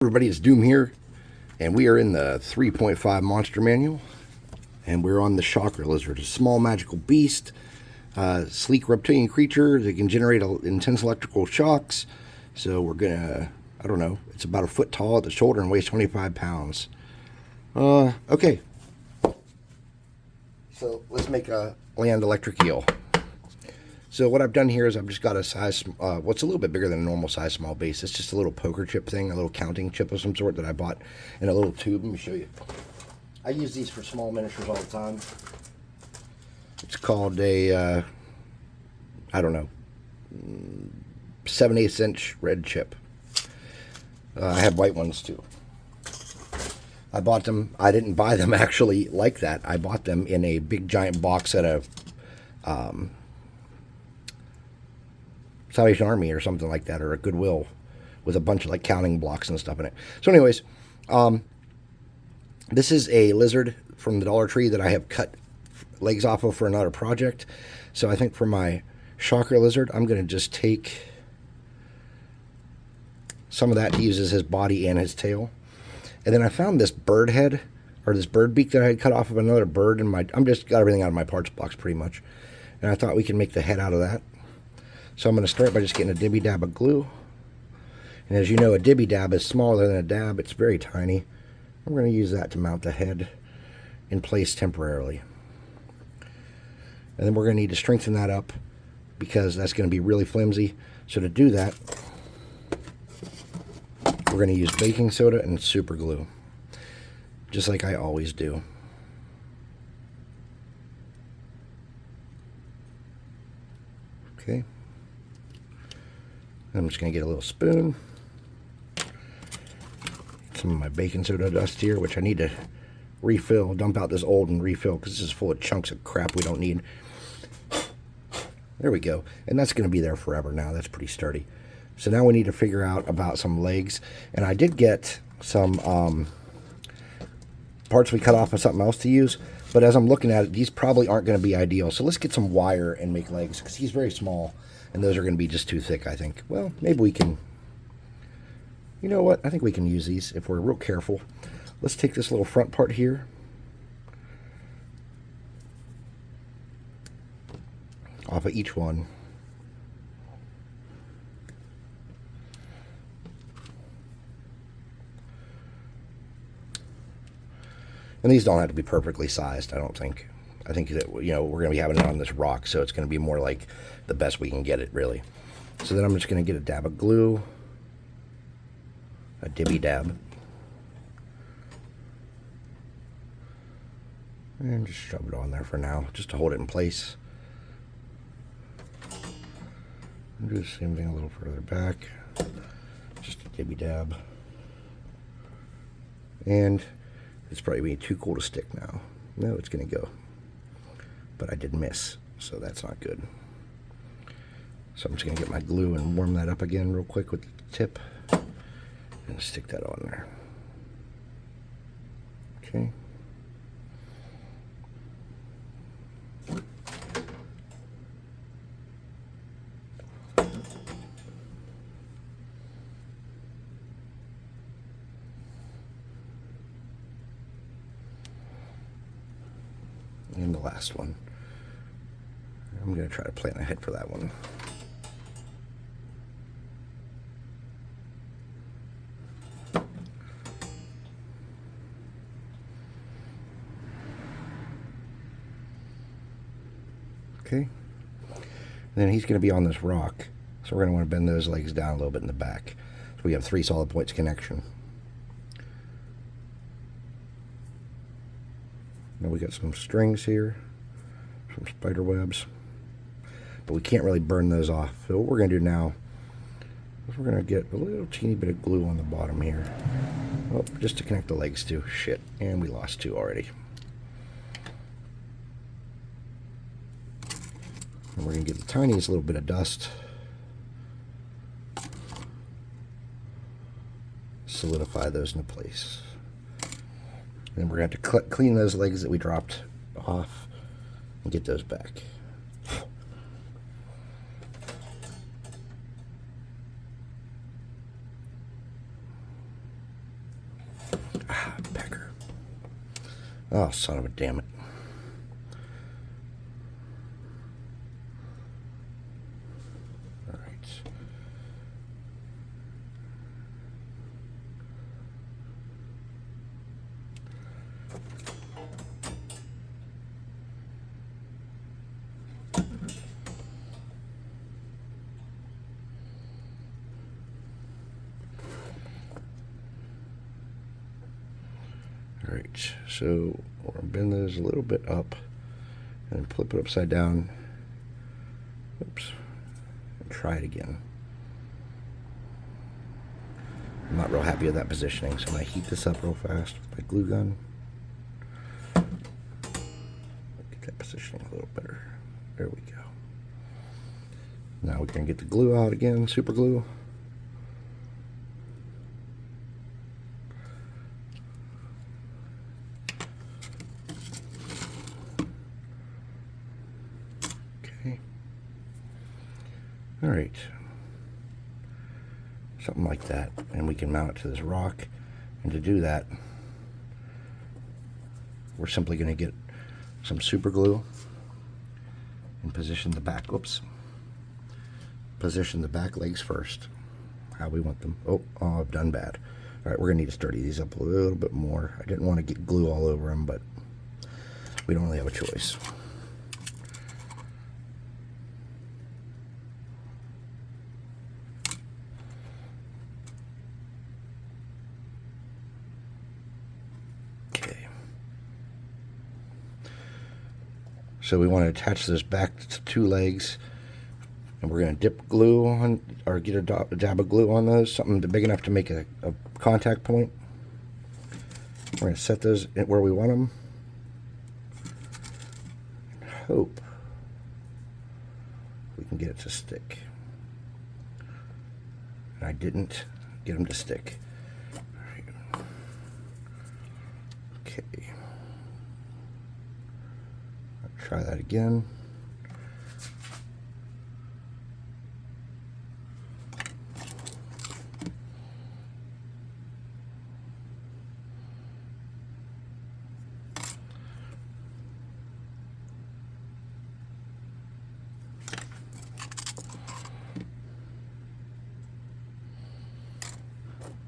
Everybody, it's Doom here, and we are in the 3.5 Monster Manual, and we're on the Shocker Lizard, a small magical beast, sleek reptilian creature that can generate intense electrical shocks. So we're gonna, I don't know, it's about a foot tall at the shoulder and weighs 25 pounds. Okay. So let's make a land electric eel. So what I've done here is I've just got a size, what's a little bit bigger than a normal size small base. It's just a little poker chip thing, a little counting chip of some sort that I bought in a little tube. Let me show you. I use these for small miniatures all the time. It's called a, I don't know, 7/8 inch red chip. I have white ones too. I bought them, I didn't buy them actually like that. I bought them in a big giant box at a, Salvation Army or something like that, or a Goodwill, with a bunch of like counting blocks and stuff in it. So anyways, this is a lizard from the Dollar Tree that I have cut legs off of for another project. So I think for my Shocker Lizard, I'm going to just take some of that to use as his body and his tail. And then I found this bird head, or this bird beak that I had cut off of another bird in my, I'm just got everything out of my parts box pretty much. And I thought we can make the head out of that. So I'm going to start by just getting a dibby dab of glue. And as you know, a dibby dab is smaller than a dab. It's very tiny. I'm going to use that to mount the head in place temporarily. And then we're going to need to strengthen that up because that's going to be really flimsy. So to do that, we're going to use baking soda and super glue, just like I always do. Okay. I'm just going to get a little spoon, some of my baking soda dust here, which I need to refill, dump out this old and refill because this is full of chunks of crap we don't need. There we go. And that's going to be there forever now. That's pretty sturdy. So now we need to figure out about some legs. And I did get some parts we cut off of something else to use. But as I'm looking at it, these probably aren't going to be ideal. So let's get some wire and make legs because he's very small. And those are going to be just too thick, I think. Well, maybe we can... You know what? I think we can use these if we're real careful. Let's take this little front part here. Off of each one. And these don't have to be perfectly sized, I don't think. I think that, you know, we're going to be having it on this rock, so it's going to be more like the best we can get it, really. So then I'm just going to get a dab of glue. A dibby dab. And just shove it on there for now, just to hold it in place. And do the same thing a little further back. Just a dibby dab. And it's probably being too cool to stick now. No, it's going to go. But I did miss, so that's not good. So I'm just going to get my glue and warm that up again real quick with the tip. And stick that on there. Okay. And the last one. I'm going to try to plan ahead for that one. Okay. And then he's going to be on this rock. So we're going to want to bend those legs down a little bit in the back. So we have 3 solid points connection. Now we got some strings here, some spider webs, but we can't really burn those off. So what we're going to do now is we're going to get a little teeny bit of glue on the bottom here. Oh, just to connect the legs to. Shit, and we lost 2 already. And we're going to get the tiniest little bit of dust. Solidify those into place. And we're going to have to clean those legs that we dropped off and get those back. Oh, son of a damn it. All right. All right, so we're going to bend those a little bit up and flip it upside down. Oops. And try it again. I'm not real happy with that positioning, so I'm going to heat this up real fast with my glue gun. Get that positioning a little better. There we go. Now we can get the glue out again, super glue. Okay. All right. Something like that, and we can mount it to this rock. And to do that, we're simply going to get some super glue and position the back. Oops. Position the back legs first, how we want them. Oh, I've done bad. All right, we're going to need to sturdy these up a little bit more. I didn't want to get glue all over them, but we don't really have a choice. So we want to attach this back to two legs, and we're going to dip glue on, or get a dab of glue on those, something big enough to make a contact point. We're going to set those where we want them. And hope we can get it to stick. And I didn't get them to stick. All right. Okay. Try that again.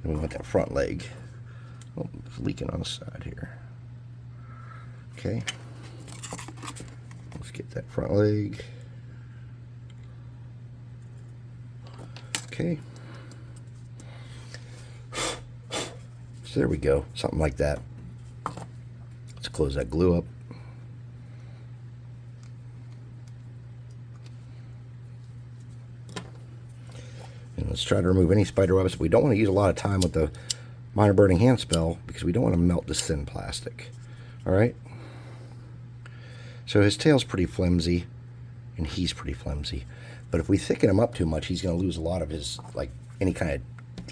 And we want that front leg. Oh, it's leaking on the side here. Okay. Let's get that front leg. Okay. So there we go. Something like that. Let's close that glue up. And let's try to remove any spider webs. We don't want to use a lot of time with the minor burning hand spell because we don't want to melt this thin plastic. All right. So his tail's pretty flimsy, and he's pretty flimsy. But if we thicken him up too much, he's going to lose a lot of his, like, any kind of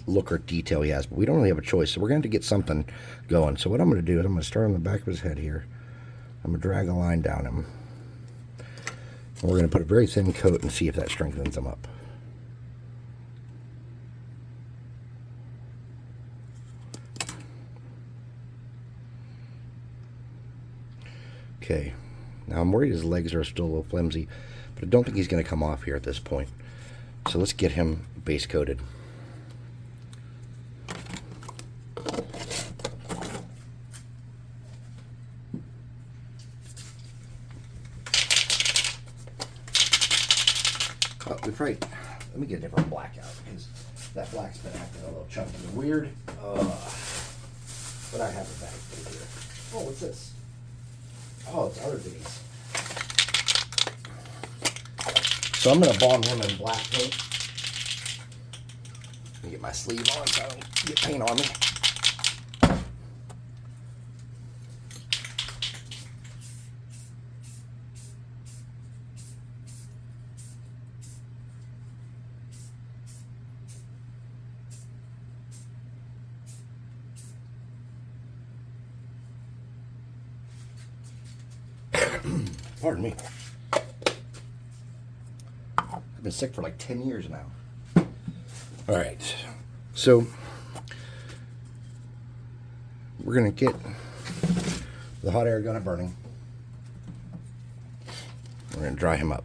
look or detail he has. But we don't really have a choice, so we're going to get something going. So what I'm going to do is I'm going to start on the back of his head here. I'm going to drag a line down him. And we're going to put a very thin coat and see if that strengthens him up. Okay. Now I'm worried his legs are still a little flimsy, but I don't think he's going to come off here at this point. So let's get him base coated. Oh, that's right. Let me get a different black out because that black's been acting a little chunky and weird. But I have a bag through here. Oh, what's this? Oh, it's other goodies. So I'm going to bond him in black paint. Let me get my sleeve on so I don't get paint on me. Pardon me. I've been sick for like 10 years now. All right. So we're going to get The hot air gun is burning. We're going to dry him up.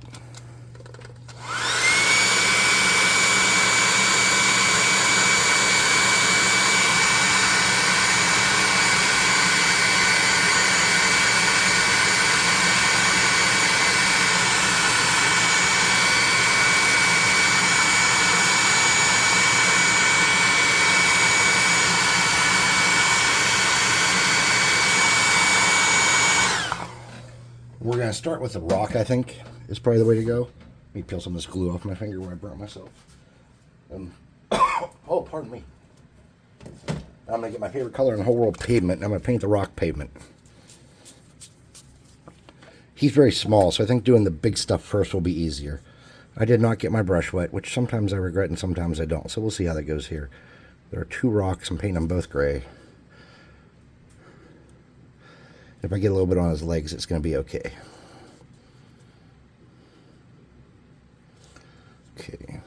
We're going to start with the rock, I think, is probably the way to go. Let me peel some of this glue off my finger where I burnt myself. Oh, pardon me. I'm going to get my favorite color in the whole world, pavement, and I'm going to paint the rock pavement. He's very small, so I think doing the big stuff first will be easier. I did not get my brush wet, which sometimes I regret and sometimes I don't, so we'll see how that goes here. There are 2 rocks. I'm painting them both gray. If I get a little bit on his legs, it's going to be okay. Okay.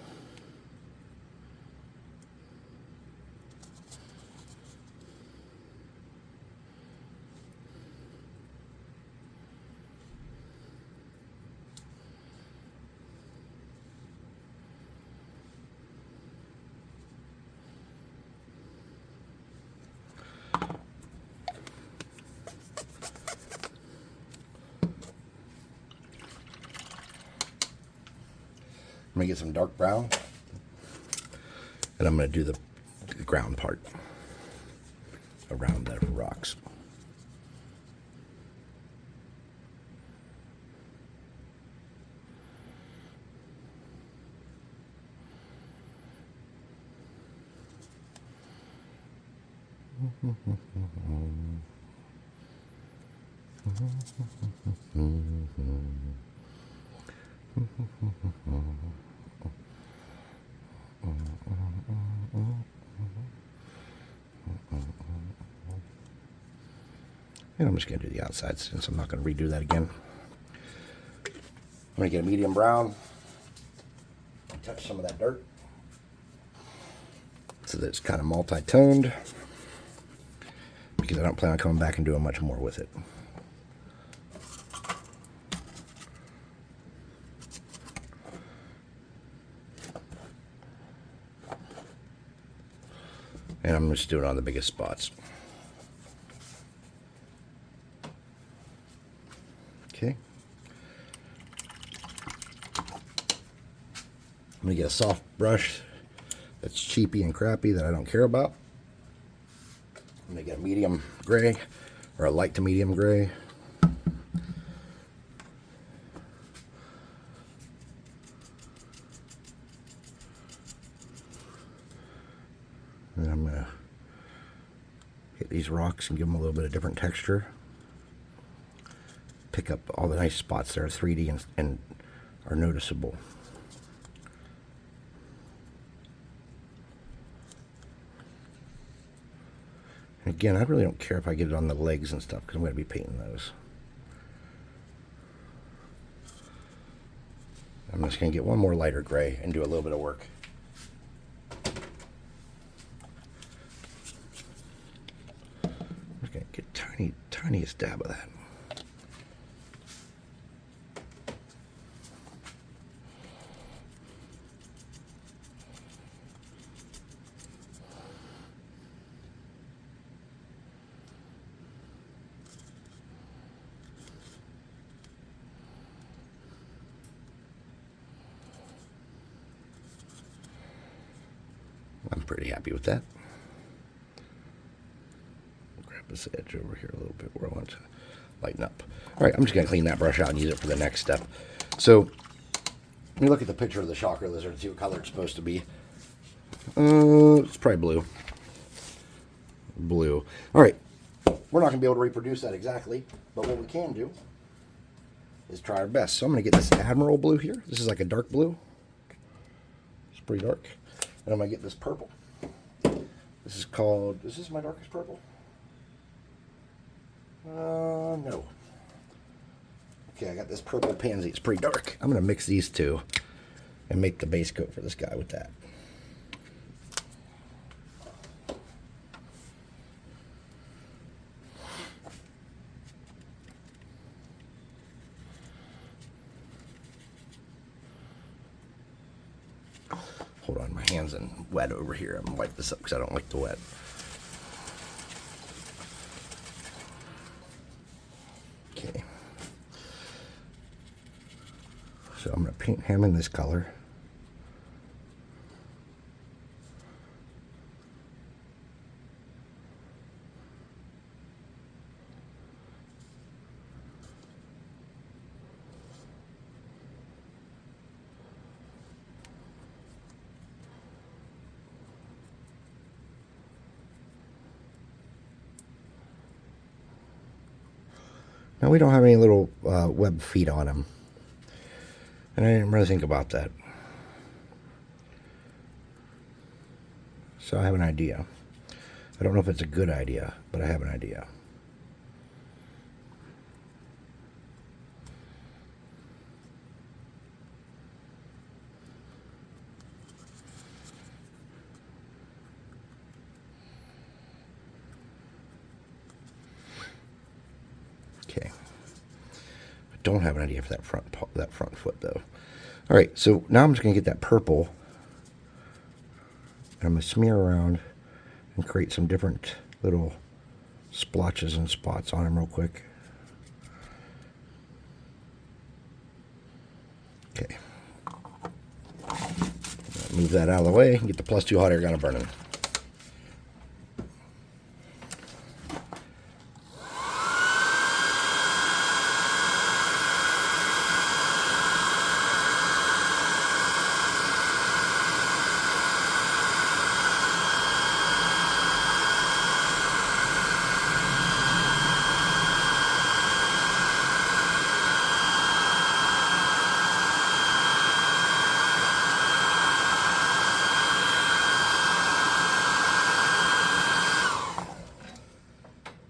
I'm going to get some dark brown, and I'm going to do the ground part around the rocks. And I'm just going to do the outside since I'm not going to redo that again. I'm going to get a medium brown, touch some of that dirt so that it's kind of multi-toned, because I don't plan on coming back and doing much more with it. And I'm just doing it on the biggest spots. Okay. I'm going to get a soft brush that's cheapy and crappy that I don't care about. I'm going to get a medium gray, or a light to medium gray. And I'm going to hit these rocks and give them a little bit of different texture. Pick up all the nice spots that are 3D and are noticeable. And again, I really don't care if I get it on the legs and stuff, because I'm going to be painting those. I'm just going to get one more lighter gray and do a little bit of work. I'm just going to get tiniest dab of that. I'm pretty happy with that. Grab this edge over here a little bit where I want to lighten up. All right, I'm just going to clean that brush out and use it for the next step. So, let me look at the picture of the chakra lizard and see what color it's supposed to be. It's probably blue. Blue. All right, we're not going to be able to reproduce that exactly, but what we can do is try our best. So I'm going to get this Admiral blue here. This is like a dark blue. It's pretty dark. And I'm going to get this purple. This is called, is this my darkest purple? No. Okay, I got this purple pansy. It's pretty dark. I'm going to mix these two and make the base coat for this guy with that. Hold on, my hand's in wet over here. I'm gonna wipe this up because I don't like the wet. Okay. So I'm gonna paint him in this color. Now we don't have any little web feet on him. And I didn't really think about that. So I have an idea. I don't know if it's a good idea, but I have an idea. Okay. I don't have an idea for that front foot though. All right, so now I'm just gonna get that purple, and I'm gonna smear around and create some different little splotches and spots on him real quick. Okay. Move that out of the way and get the +2 hot air gun burning.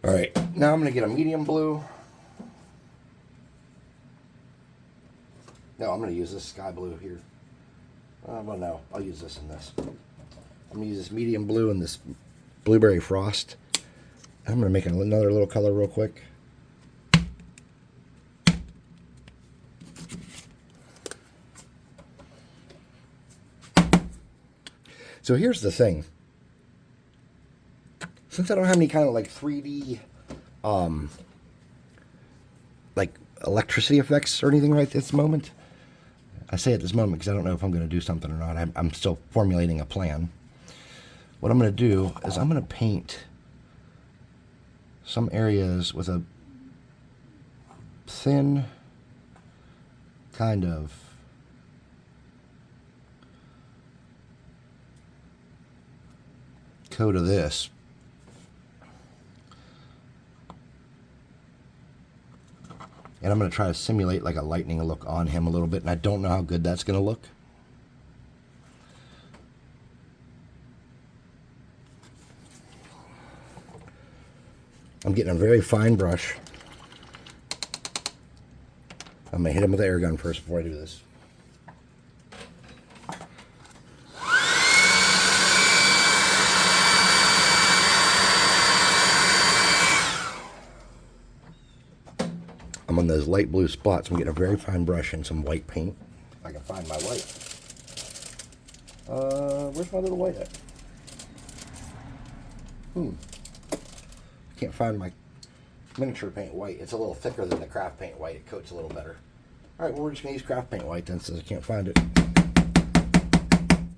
All right, now I'm going to get a medium blue. No, I'm going to use this sky blue here. Well, no, I'll use this and this. I'm going to use this medium blue and this blueberry frost. I'm going to make another little color real quick. So here's the thing. Since I don't have any kind of like 3D, like electricity effects or anything right at this moment, I say at this moment because I don't know if I'm going to do something or not. I'm still formulating a plan. What I'm going to do is I'm going to paint some areas with a thin kind of coat of this. And I'm going to try to simulate like a lightning look on him a little bit. And I don't know how good that's going to look. I'm getting a very fine brush. I'm going to hit him with the air gun first before I do this. I'm on those light blue spots. I'm getting a very fine brush and some white paint. If I can find my white. Where's my little white at? I can't find my miniature paint white. It's a little thicker than the craft paint white. It coats a little better. Alright, well, we're just going to use craft paint white then since I can't find it.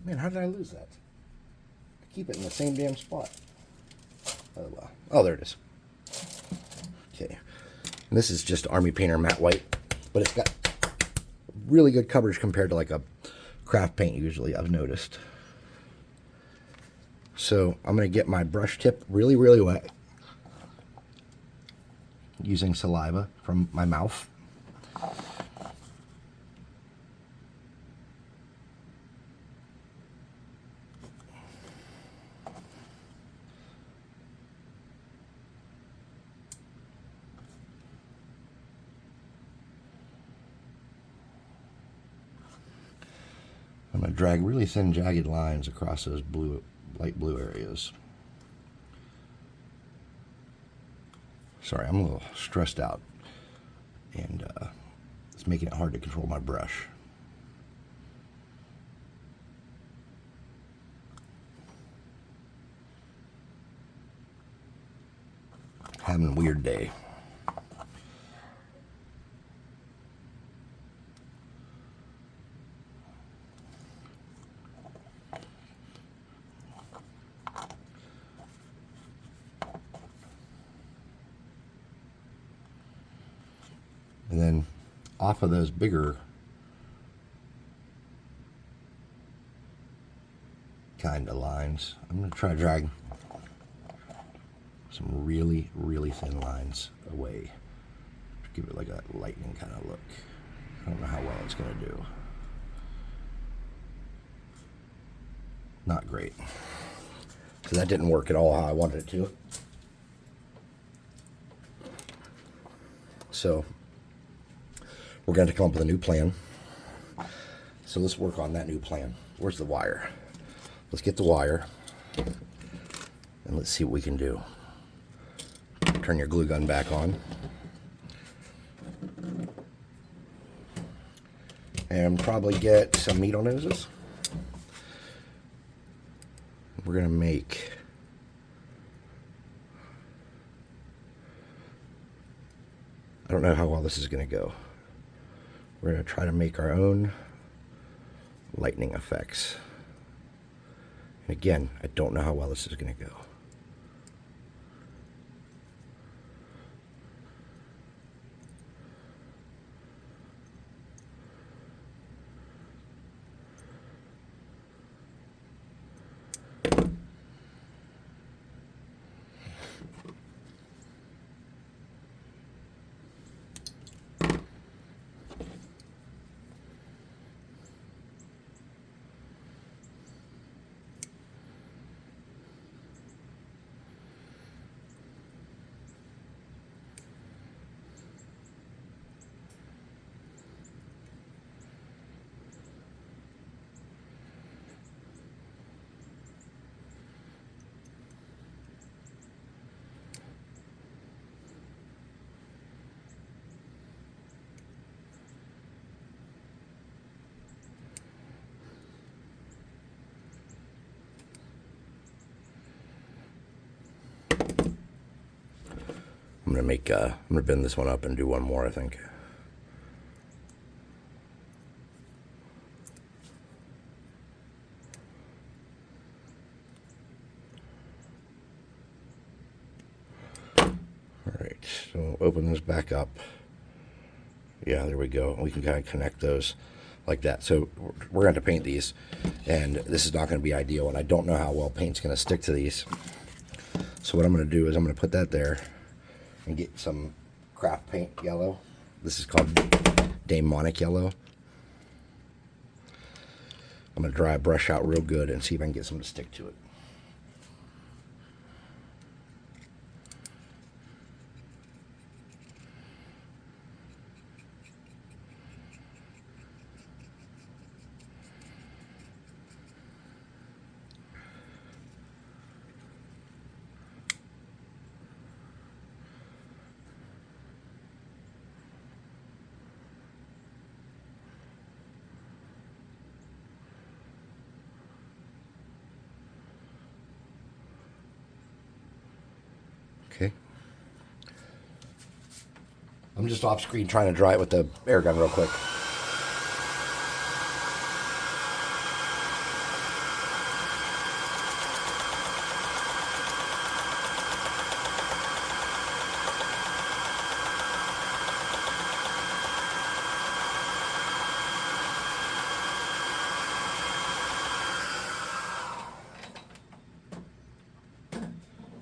Man, how did I lose that? I keep it in the same damn spot. Oh, well. Oh, there it is. Okay. And this is just Army Painter matte white, but it's got really good coverage compared to like a craft paint usually, I've noticed. So I'm going to get my brush tip really, really wet using saliva from my mouth. I'm going to drag really thin, jagged lines across those light blue areas. Sorry, I'm a little stressed out, and it's making it hard to control my brush. having a weird day. And then off of those bigger kind of lines, I'm going to try to drag some really, really thin lines away. Give it like a lightning kind of look. I don't know how well it's going to do. Not great. So that didn't work at all how I wanted it to. So we're going to come up with a new plan. So let's work on that new plan. Where's the wire? Let's get the wire and let's see what we can do. Turn your glue gun back on. And probably get some needle noses. We're going to make I don't know how well this is going to go. We're going to try to make our own lightning effects. And again, I don't know how well this is going to go. I'm gonna bend this one up and do one more, I think. All right, so open this back up. Yeah, there we go. We can kind of connect those like that. So we're going to paint these, and this is not going to be ideal, and I don't know how well paint's going to stick to these. So what I'm going to do is I'm going to put that there and get some craft paint yellow. This is called Daemonic Yellow. I'm going to dry a brush out real good and see if I can get some to stick to it. Okay. I'm just off screen trying to dry it with the air gun real quick.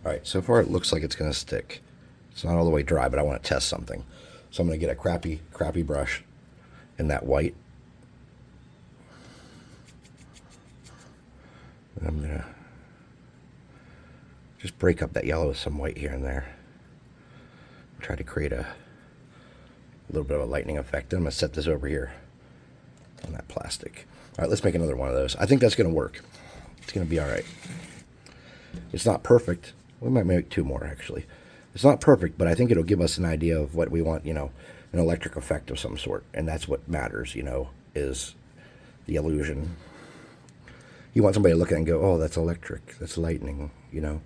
All right, so far it looks like it's going to stick. It's not all the way dry, but I want to test something. So I'm going to get a crappy brush in that white. And I'm going to just break up that yellow with some white here and there. Try to create a little bit of a lightning effect. Then I'm going to set this over here on that plastic. All right, let's make another one of those. I think that's going to work. It's going to be all right. It's not perfect. We might make two more, actually. It's not perfect, but I think it'll give us an idea of what we want, you know, an electric effect of some sort. And that's what matters, you know, is the illusion. You want somebody to look at it and go, oh, that's electric. That's lightning, you know.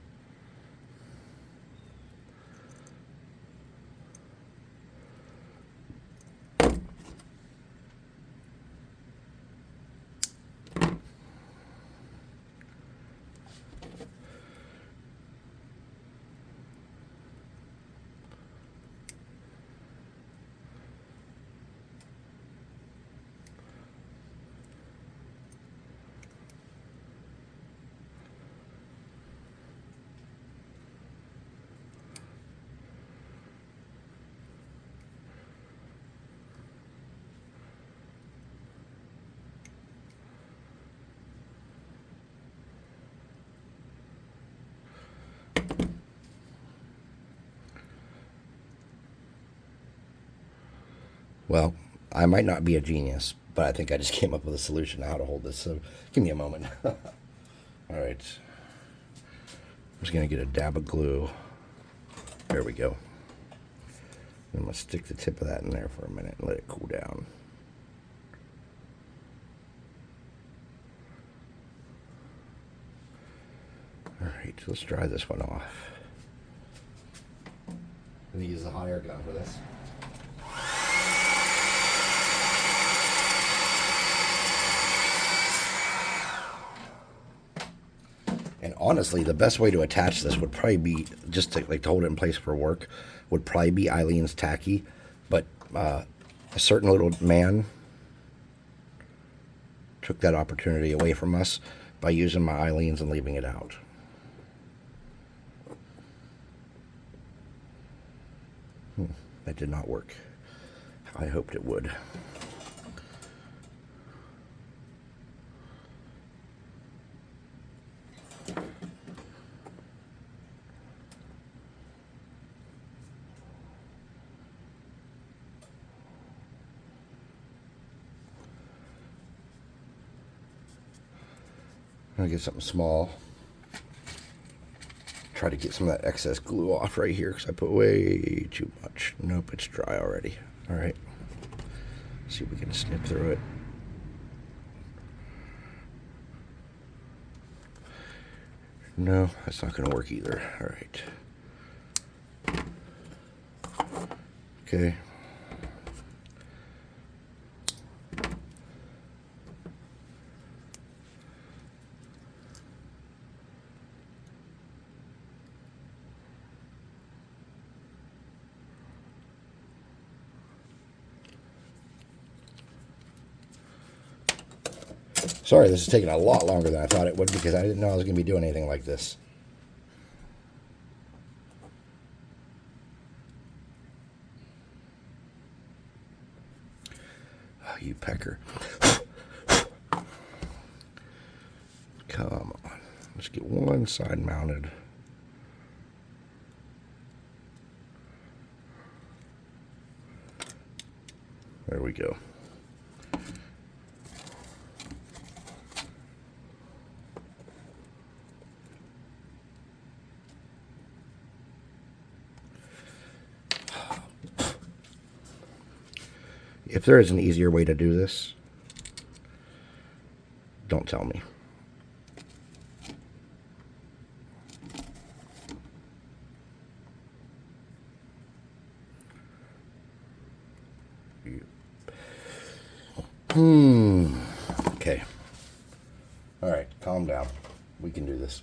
Well, I might not be a genius, but I think I just came up with a solution to how to hold this, so give me a moment. All right. I'm just going to get a dab of glue. There we go. I'm going to stick the tip of that in there for a minute and let it cool down. All right, let's dry this one off. I'm going to use the hot air gun for this. And honestly, the best way to attach this would probably be just to hold it in place for work. Would probably be Eileen's tacky, but a certain little man took that opportunity away from us by using my Eileen's and leaving it out. That did not work how I hoped it would. I'm gonna get something small. Try to get some of that excess glue off right here because I put way too much. Nope, it's dry already. All right. See if we can snip through it. No, that's not gonna work either. All right. Okay. Sorry, this is taking a lot longer than I thought it would because I didn't know I was going to be doing anything like this. Oh, you pecker. Come on. Let's get one side mounted. There we go. If there is an easier way to do this, don't tell me. Okay. All right, calm down. We can do this.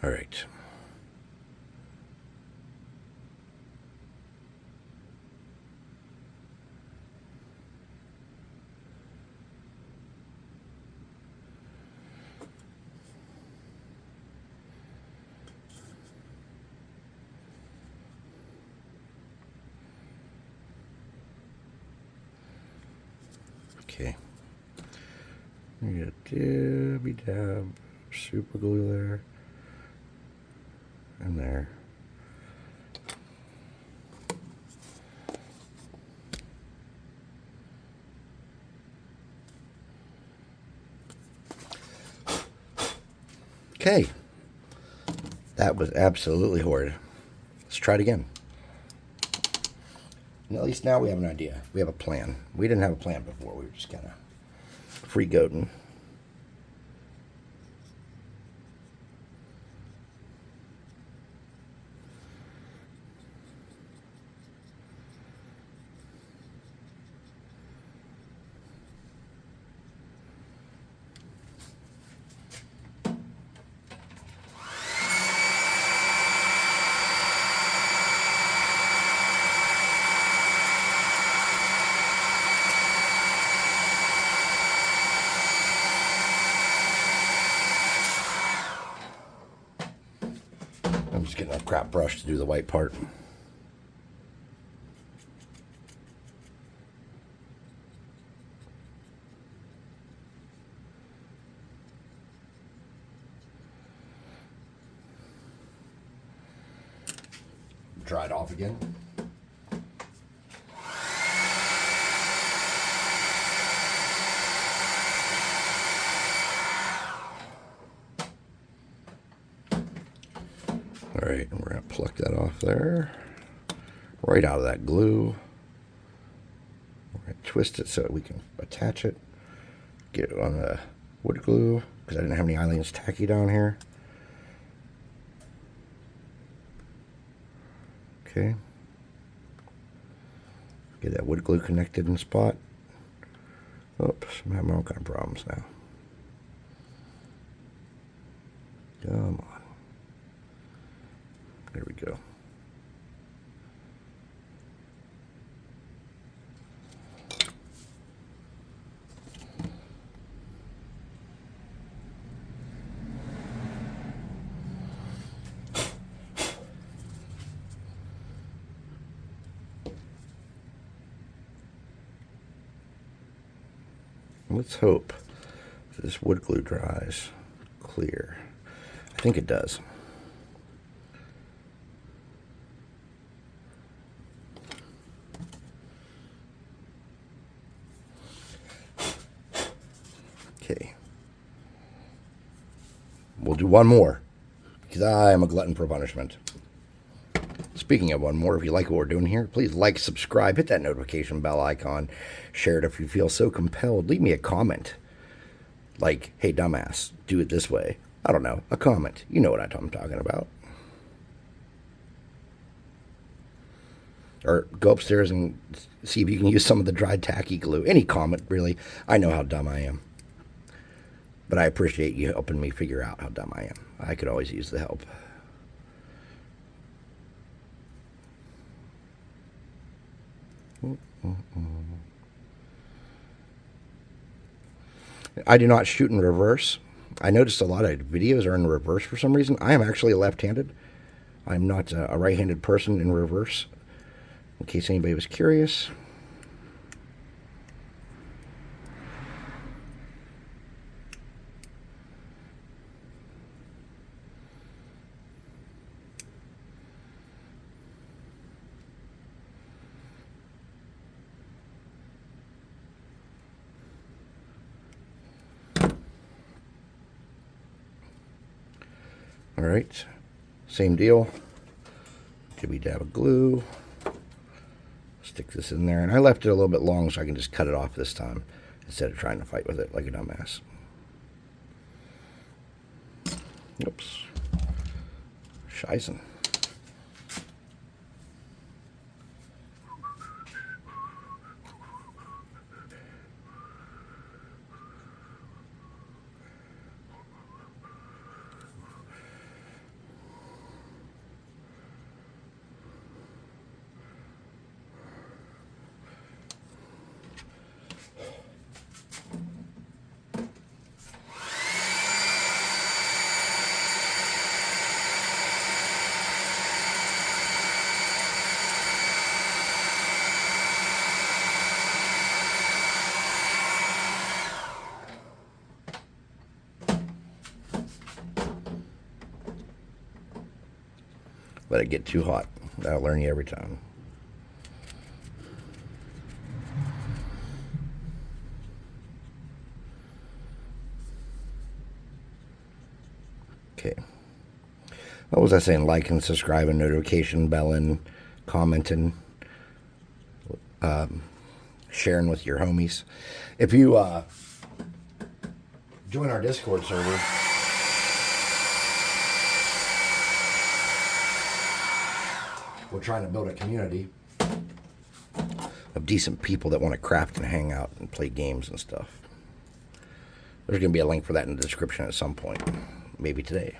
All right. Okay. You get a dabby dab super glue there. And there. Okay. That was absolutely horrid. Let's try it again. And at least now we have an idea. We have a plan. We didn't have a plan before. We were just kind of free-goating. I'm just getting a crap brush to do the white part. dry it off again. All right, and we're going to pluck that off there, right out of that glue. We're going to twist it so we can attach it, get it on the wood glue, because I didn't have any Aleene's tacky down here. Okay. Get that wood glue connected in spot. Oops, I'm having all kind of problems now. Come on. There we go. Let's hope this wood glue dries clear. I think it does. Okay. We'll do one more, because I am a glutton for punishment. Speaking of one more, if you like what we're doing here, please like, subscribe, hit that notification bell icon, share it if you feel so compelled. Leave me a comment. Like, hey, dumbass, do it this way. I don't know, a comment. You know what I'm talking about. Or go upstairs and see if you can use some of the dried tacky glue. Any comment, really. I know how dumb I am. But I appreciate you helping me figure out how dumb I am. I could always use the help. I do not shoot in reverse. I noticed a lot of videos are in reverse for some reason. I am actually left-handed. I'm not a right-handed person in reverse, in case anybody was curious. All right, same deal. Jibby dab of glue. Stick this in there, and I left it a little bit long so I can just cut it off this time instead of trying to fight with it like a dumbass. Oops. Scheißen. Let it get too hot. That'll learn you every time. Okay. What was I saying? Like and subscribe and notification bell and commenting, sharing with your homies. If you join our Discord server, we're trying to build a community of decent people that want to craft and hang out and play games and stuff. There's going to be a link for that in the description at some point. Maybe today.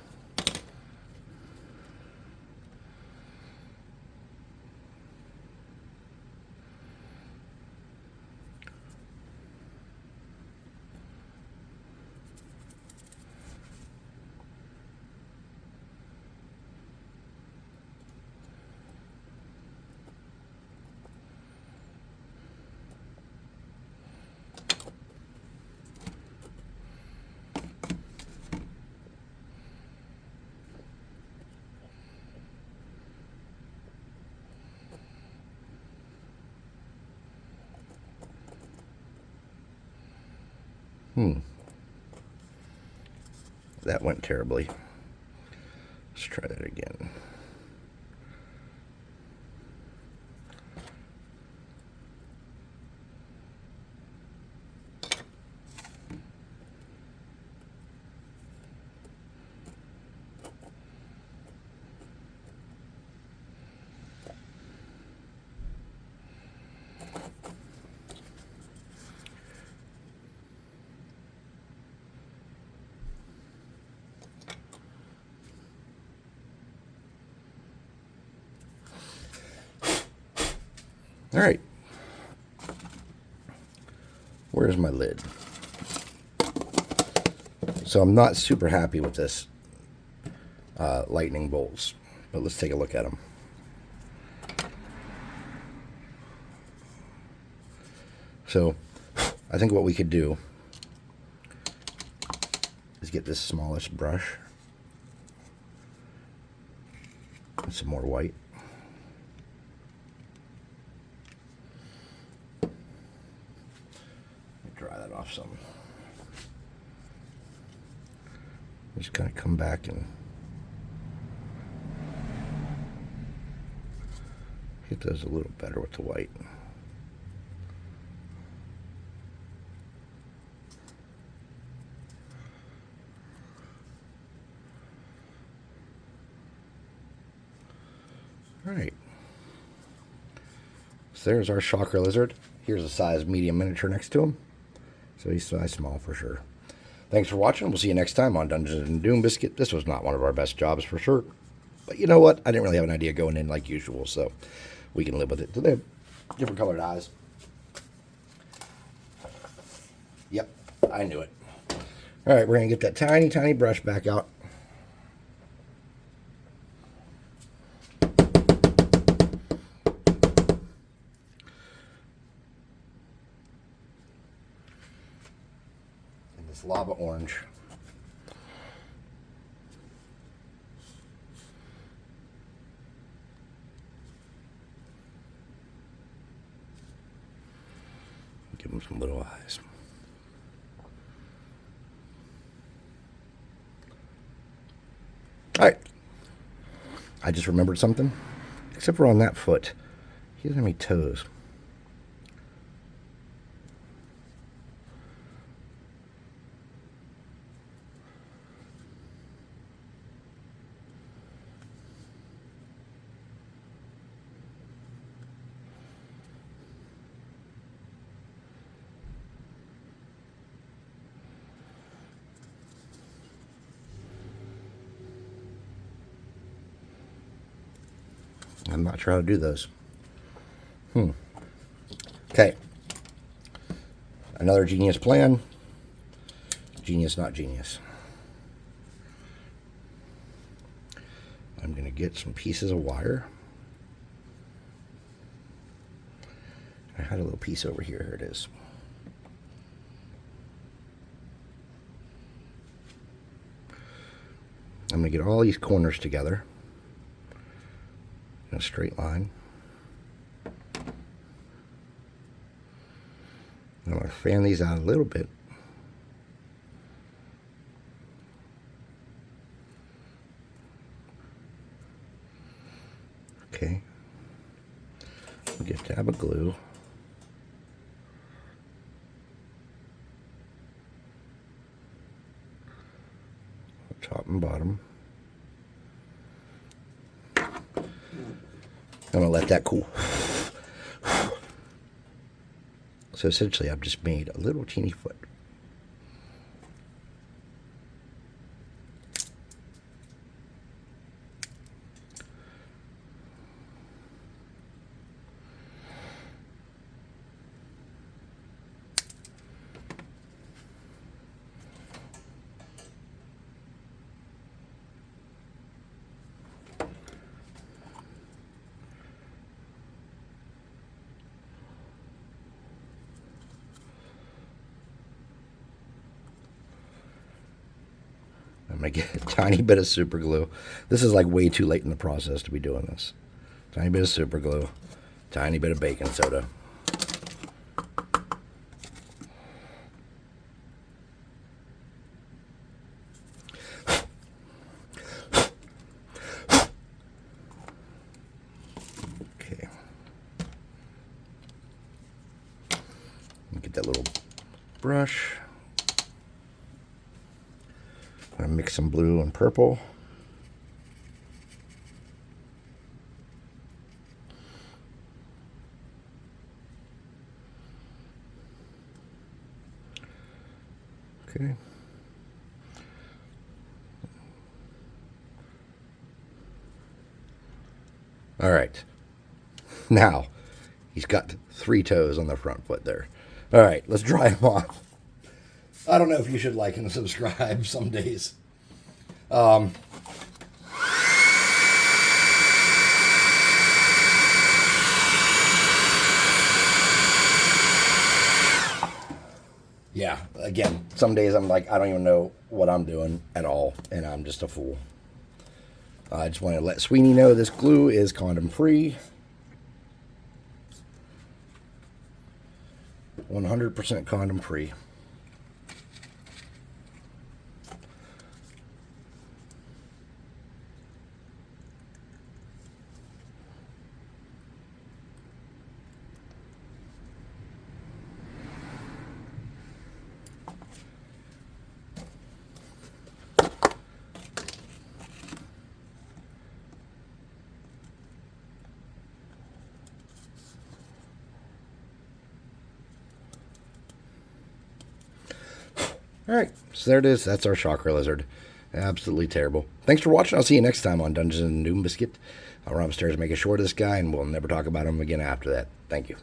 That went terribly. Let's try that again. All right. Where's my lid? So I'm not super happy with this lightning bolts, but let's take a look at them. So I think what we could do is get this smallest brush and some more white. Dry that off some. Just kind of come back and hit those a little better with the white. All right. So there's our chakra lizard. Here's a size medium miniature next to him. So he's size small for sure. Thanks for watching. We'll see you next time on Dungeons and Doom Biscuit. This was not one of our best jobs for sure. But you know what? I didn't really have an idea going in like usual, so we can live with it. So they have different colored eyes. Yep, I knew it. All right, we're going to get that tiny, tiny brush back out. Lava orange. Give him some little eyes. All right. I just remembered something. Except for on that foot. He doesn't have any toes. I'm not sure how to do those. Okay. Another genius plan. Genius, not genius. I'm going to get some pieces of wire. I had a little piece over here. Here it is. I'm going to get all these corners together in a straight line. I'm going to fan these out a little bit. Okay. We'll get a dab of glue. Top and bottom. I'm going to let that cool. So essentially I've just made a little teeny foot. I'm going to get a tiny bit of super glue. This is like way too late in the process to be doing this. Tiny bit of super glue. Tiny bit of baking soda. that little brush. I'm going to mix some blue and purple. Okay. All right. Now, he's got 3 toes on the front foot there. All right, let's dry him off. I don't know if you should like and subscribe some days. Yeah, again, some days I'm like, I don't even know what I'm doing at all, and I'm just a fool. I just want to let Sweeney know this glue is condom free. 100% condom free. Alright, so there it is. That's our chakra lizard. Absolutely terrible. Thanks for watching. I'll see you next time on Dungeons and Doom Biscuit. I'll run upstairs and make a short of this guy, and we'll never talk about him again after that. Thank you.